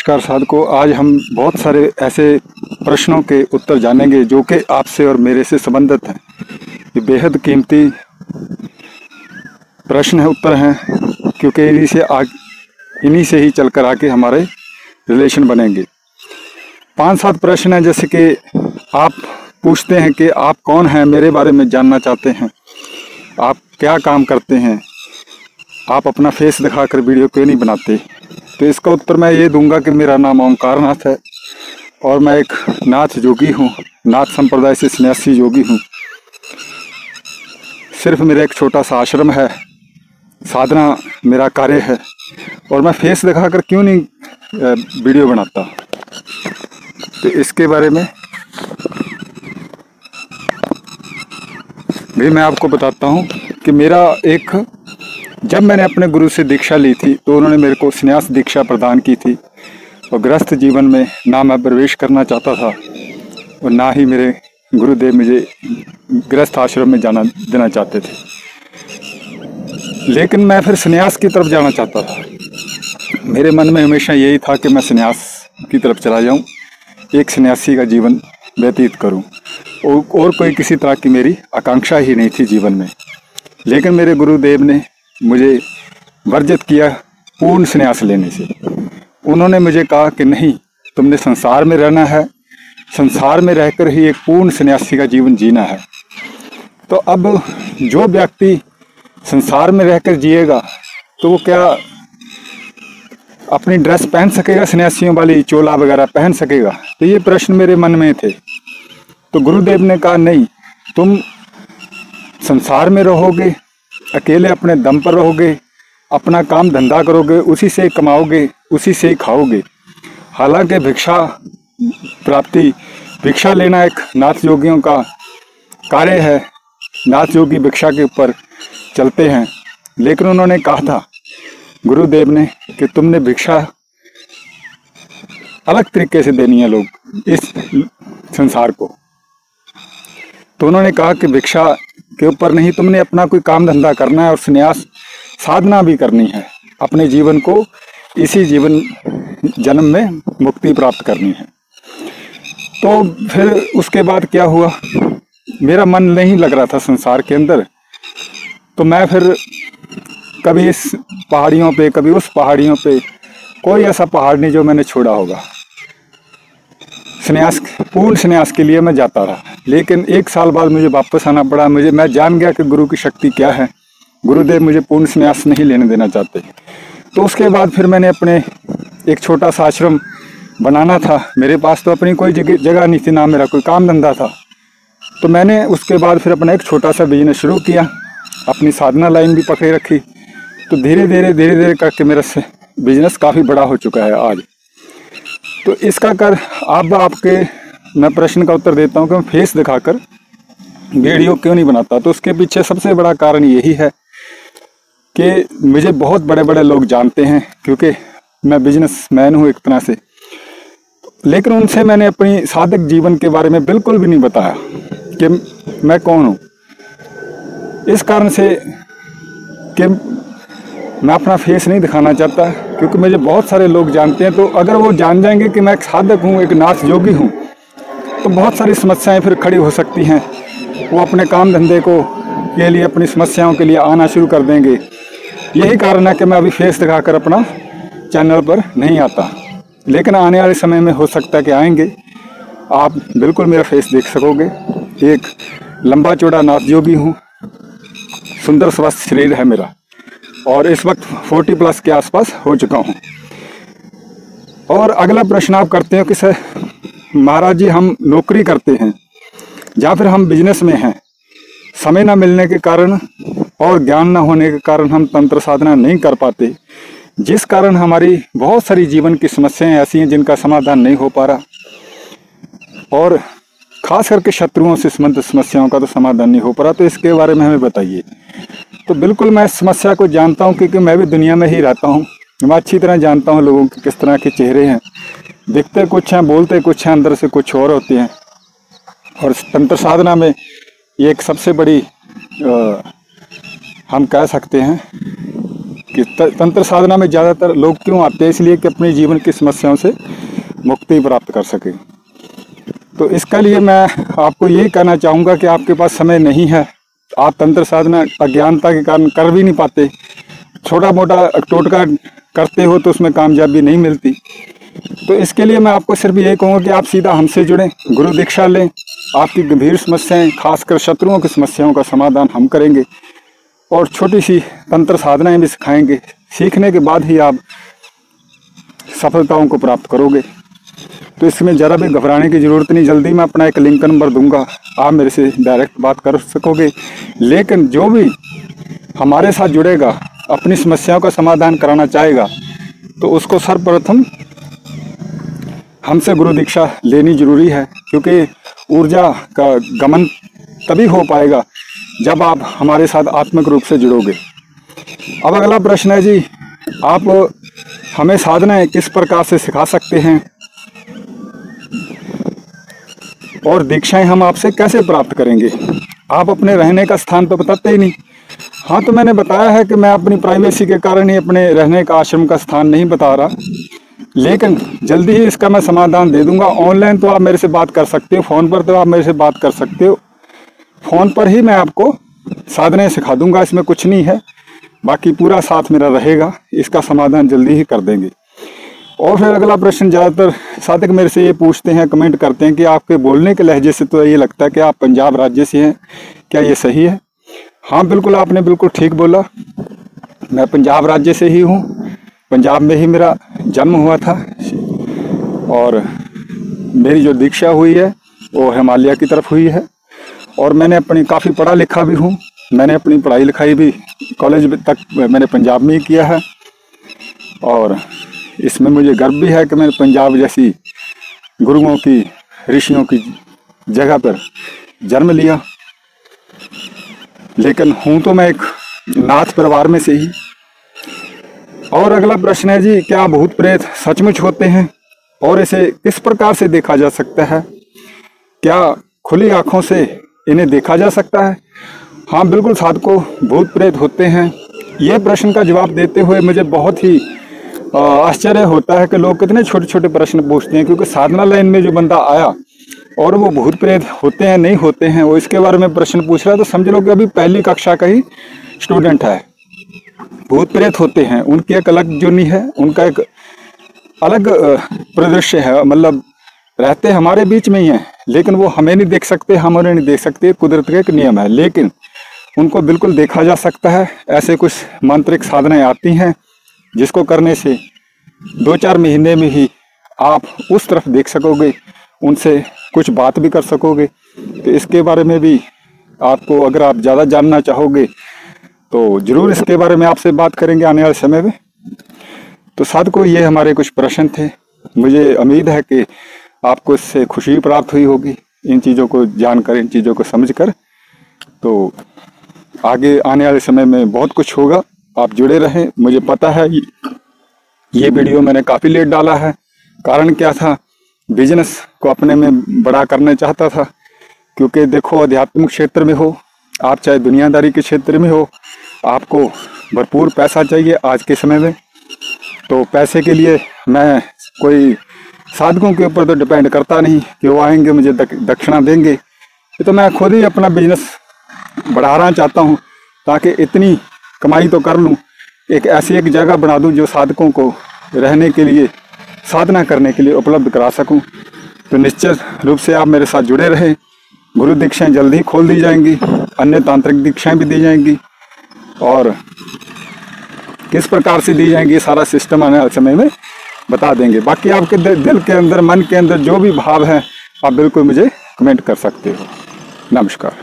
नमस्कार साधकों। आज हम बहुत सारे ऐसे प्रश्नों के उत्तर जानेंगे जो कि आपसे और मेरे से संबंधित हैं। ये बेहद कीमती प्रश्न है, उत्तर हैं, क्योंकि इन्हीं से ही चलकर आके हमारे रिलेशन बनेंगे। 5-7 प्रश्न हैं, जैसे कि आप पूछते हैं कि आप कौन हैं, मेरे बारे में जानना चाहते हैं, आप क्या काम करते हैं, आप अपना फेस दिखाकर वीडियो क्यों नहीं बनाते। तो इसका उत्तर मैं ये दूंगा कि मेरा नाम ओंकार नाथ है और मैं एक नाथ योगी हूँ, नाथ संप्रदाय से सन्यासी योगी हूँ। सिर्फ मेरा एक छोटा सा आश्रम है, साधना मेरा कार्य है, और मैं फेस दिखाकर क्यों नहीं वीडियो बनाता। तो इसके बारे में भी मैं आपको बताता हूँ कि जब मैंने अपने गुरु से दीक्षा ली थी तो उन्होंने मेरे को संन्यास दीक्षा प्रदान की थी, और गृहस्थ जीवन में ना मैं प्रवेश करना चाहता था और ना ही मेरे गुरुदेव मुझे गृहस्थ आश्रम में जाना देना चाहते थे। लेकिन मैं फिर संन्यास की तरफ जाना चाहता था। मेरे मन में हमेशा यही था कि मैं संन्यास की तरफ चला जाऊं, एक सन्यासी का जीवन व्यतीत करूं, और कोई किसी तरह की मेरी आकांक्षा ही नहीं थी जीवन में। लेकिन मेरे गुरुदेव ने मुझे वर्जित किया पूर्ण संन्यास लेने से। उन्होंने मुझे कहा कि नहीं, तुमने संसार में रहना है, संसार में रहकर ही एक पूर्ण सन्यासी का जीवन जीना है। तो अब जो व्यक्ति संसार में रहकर जिएगा तो वो क्या अपनी ड्रेस पहन सकेगा, सन्यासियों वाली चोला वगैरह पहन सकेगा? तो ये प्रश्न मेरे मन में थे। तो गुरुदेव ने कहा नहीं, तुम संसार में रहोगे, अकेले अपने दम पर रहोगे, अपना काम धंधा करोगे, उसी से कमाओगे, उसी से खाओगे। हालांकि भिक्षा लेना एक नाथ योगियों का कार्य है, नाथ योगी भिक्षा के ऊपर चलते हैं। लेकिन उन्होंने कहा था, गुरुदेव ने, कि तुमने भिक्षा अलग तरीके से देनी है लोग इस संसार को। तो उन्होंने कहा कि भिक्षा के ऊपर नहीं, तुमने अपना कोई काम धंधा करना है और संन्यास साधना भी करनी है, अपने जीवन को इसी जन्म में मुक्ति प्राप्त करनी है। तो फिर उसके बाद क्या हुआ, मेरा मन नहीं लग रहा था संसार के अंदर। तो मैं फिर कभी इस पहाड़ियों पे, कभी उस पहाड़ियों पे, कोई ऐसा पहाड़ नहीं जो मैंने छोड़ा होगा। पूर्ण संन्यास के लिए मैं जाता रहा। लेकिन 1 साल बाद मुझे वापस आना पड़ा। मैं जान गया कि गुरु की शक्ति क्या है। गुरुदेव मुझे पूर्ण संन्यास नहीं लेने देना चाहते। तो उसके बाद फिर मैंने अपने एक छोटा सा आश्रम बनाना था। मेरे पास तो अपनी कोई जगह नहीं थी, ना मेरा कोई काम धंधा था। तो मैंने उसके बाद फिर अपना एक छोटा सा बिजनेस शुरू किया, अपनी साधना लाइन भी पकड़े रखी। तो धीरे धीरे करके मेरा बिजनेस काफ़ी बड़ा हो चुका है आज। तो इसका मैं प्रश्न का उत्तर देता हूँ कि मैं फेस दिखाकर वीडियो क्यों नहीं बनाता। तो उसके पीछे सबसे बड़ा कारण यही है कि मुझे बहुत बड़े बड़े लोग जानते हैं, क्योंकि मैं बिजनेसमैन हूँ एक तरह से। लेकिन उनसे मैंने अपनी साधक जीवन के बारे में बिल्कुल भी नहीं बताया कि मैं कौन हूँ। इस कारण से कि मैं अपना फेस नहीं दिखाना चाहता, क्योंकि मुझे बहुत सारे लोग जानते हैं। तो अगर वो जान जाएंगे कि मैं एक साधक हूँ, एक नाथ योगी हूँ, तो बहुत सारी समस्याएं फिर खड़ी हो सकती हैं। वो अपने काम धंधे के लिए, अपनी समस्याओं के लिए आना शुरू कर देंगे। यही कारण है कि मैं अभी फेस दिखाकर अपना चैनल पर नहीं आता। लेकिन आने वाले समय में हो सकता है कि आएंगे, आप बिल्कुल मेरा फेस देख सकोगे। एक लंबा चौड़ा नाथ योगी हूँ, सुंदर स्वस्थ शरीर है मेरा, और इस वक्त 40+ के आसपास हो चुका हूँ। और अगला प्रश्न आप करते हो कि सर महाराज जी, हम नौकरी करते हैं या फिर हम बिजनेस में हैं, समय न मिलने के कारण और ज्ञान न होने के कारण हम तंत्र साधना नहीं कर पाते, जिस कारण हमारी बहुत सारी जीवन की समस्याएं ऐसी हैं जिनका समाधान नहीं हो पा रहा, और खास करके शत्रुओं से संबंधित समस्याओं का तो समाधान नहीं हो पा रहा। तो इसके बारे में हमें बताइए। तो बिल्कुल मैं इस समस्या को जानता हूँ, क्योंकि मैं भी दुनिया में ही रहता हूँ। मैं अच्छी तरह जानता हूँ लोगों के किस तरह के चेहरे हैं, दिखते कुछ हैं, बोलते कुछ हैं, अंदर से कुछ और होते हैं। और तंत्र साधना में ये एक सबसे बड़ी हम कह सकते हैं कि तंत्र साधना में ज़्यादातर लोग क्यों आते हैं, इसलिए कि अपने जीवन की समस्याओं से मुक्ति प्राप्त कर सके। तो इसके लिए मैं आपको यही कहना चाहूँगा कि आपके पास समय नहीं है, आप तंत्र साधना अज्ञानता के कारण कर भी नहीं पाते, छोटा मोटा टोटका करते हो तो उसमें कामयाबी नहीं मिलती। तो इसके लिए मैं आपको सिर्फ यही कहूँगा कि आप सीधा हमसे जुड़ें, गुरु दीक्षा लें, आपकी गंभीर समस्याएं, खासकर शत्रुओं की समस्याओं का समाधान हम करेंगे और छोटी सी तंत्र साधनाएं भी सिखाएंगे। सीखने के बाद ही आप सफलताओं को प्राप्त करोगे। तो इसमें ज़रा भी घबराने की ज़रूरत नहीं। जल्दी मैं अपना एक लिंक नंबर दूंगा, आप मेरे से डायरेक्ट बात कर सकोगे। लेकिन जो भी हमारे साथ जुड़ेगा, अपनी समस्याओं का समाधान कराना चाहेगा, तो उसको सर्वप्रथम हमसे गुरु दीक्षा लेनी जरूरी है, क्योंकि ऊर्जा का गमन तभी हो पाएगा जब आप हमारे साथ आत्मिक रूप से जुड़ोगे। अब अगला प्रश्न है जी, आप हमें साधनाएं किस प्रकार से सिखा सकते हैं और दीक्षाएं हम आपसे कैसे प्राप्त करेंगे? आप अपने रहने का स्थान तो बताते ही नहीं। हाँ, तो मैंने बताया है कि मैं अपनी प्राइवेसी के कारण ही अपने रहने का, आश्रम का स्थान नहीं बता रहा, लेकिन जल्दी ही इसका मैं समाधान दे दूंगा। ऑनलाइन तो आप मेरे से बात कर सकते हो, फ़ोन पर तो आप मेरे से बात कर सकते हो। फ़ोन पर ही मैं आपको साधनाएं सिखा दूंगा, इसमें कुछ नहीं है। बाकी पूरा साथ मेरा रहेगा, इसका समाधान जल्दी ही कर देंगे। और फिर अगला प्रश्न, ज़्यादातर साधक मेरे से ये पूछते हैं, कमेंट करते हैं कि आपके बोलने के लहजे से तो ये लगता है कि आप पंजाब राज्य से हैं, क्या ये सही है? हाँ बिल्कुल, आपने बिल्कुल ठीक बोला। मैं पंजाब राज्य से ही हूँ, पंजाब में ही मेरा जन्म हुआ था और मेरी जो दीक्षा हुई है वो हिमालय की तरफ हुई है। और मैंने अपनी काफ़ी पढ़ा लिखा भी हूँ, मैंने अपनी पढ़ाई लिखाई भी कॉलेज तक मैंने पंजाब में ही किया है और इसमें मुझे गर्व भी है कि मैंने पंजाब जैसी गुरुओं की, ऋषियों की जगह पर जन्म लिया। लेकिन हूँ तो मैं एक नाथ परिवार में से ही। और अगला प्रश्न है जी, क्या भूत प्रेत सचमुच होते हैं और इसे किस प्रकार से देखा जा सकता है? क्या खुली आंखों से इन्हें देखा जा सकता है? हाँ बिल्कुल साधकों, भूत प्रेत होते हैं। ये प्रश्न का जवाब देते हुए मुझे बहुत ही आश्चर्य होता है कि लोग कितने छोटे छोटे प्रश्न पूछते हैं, क्योंकि साधना लाइन में जो बंदा आया और वो भूत प्रेत होते हैं नहीं होते हैं वो इसके बारे में प्रश्न पूछ रहा है, तो समझ लो कि अभी पहली कक्षा का ही स्टूडेंट है। भूत प्रेत होते हैं, उनकी एक अलग जोनी है, उनका एक अलग परिदृश्य है, मतलब रहते हमारे बीच में ही हैं, लेकिन वो हमें नहीं देख सकते, हम उन्हें नहीं देख सकते, कुदरत का एक नियम है। लेकिन उनको बिल्कुल देखा जा सकता है। ऐसे कुछ मांत्रिक साधनाएं आती हैं जिसको करने से 2-4 महीने में ही आप उस तरफ देख सकोगे, उनसे कुछ बात भी कर सकोगे। तो इसके बारे में भी आपको, अगर आप ज़्यादा जानना चाहोगे तो ज़रूर इसके बारे में आपसे बात करेंगे आने वाले समय में। तो साधकों, ये हमारे कुछ प्रश्न थे। मुझे उम्मीद है कि आपको इससे खुशी प्राप्त हुई होगी, इन चीज़ों को जानकर, इन चीज़ों को समझकर। तो आगे आने वाले समय में बहुत कुछ होगा, आप जुड़े रहें। मुझे पता है ये वीडियो मैंने काफ़ी लेट डाला है, कारण क्या था, बिजनेस को अपने में बड़ा करना चाहता था। क्योंकि देखो, आध्यात्मिक क्षेत्र में हो आप, चाहे दुनियादारी के क्षेत्र में हो, आपको भरपूर पैसा चाहिए आज के समय में। तो पैसे के लिए मैं कोई साधकों के ऊपर तो डिपेंड करता नहीं कि वो आएंगे मुझे दक्षिणा देंगे। ये तो मैं खुद ही अपना बिजनेस बढ़ाना चाहता हूँ, ताकि इतनी कमाई तो कर लूँ, एक ऐसी एक जगह बना दूँ जो साधकों को रहने के लिए, साधना करने के लिए उपलब्ध करा सकूँ। तो निश्चित रूप से आप मेरे साथ जुड़े रहें। गुरु दीक्षाएं जल्दी खोल दी जाएंगी, अन्य तांत्रिक दीक्षाएं भी दी जाएंगी और किस प्रकार से दी जाएंगी सारा सिस्टम आने वाले समय में बता देंगे। बाकी आपके दिल के अंदर, मन के अंदर जो भी भाव है, आप बिल्कुल मुझे कमेंट कर सकते हो। नमस्कार।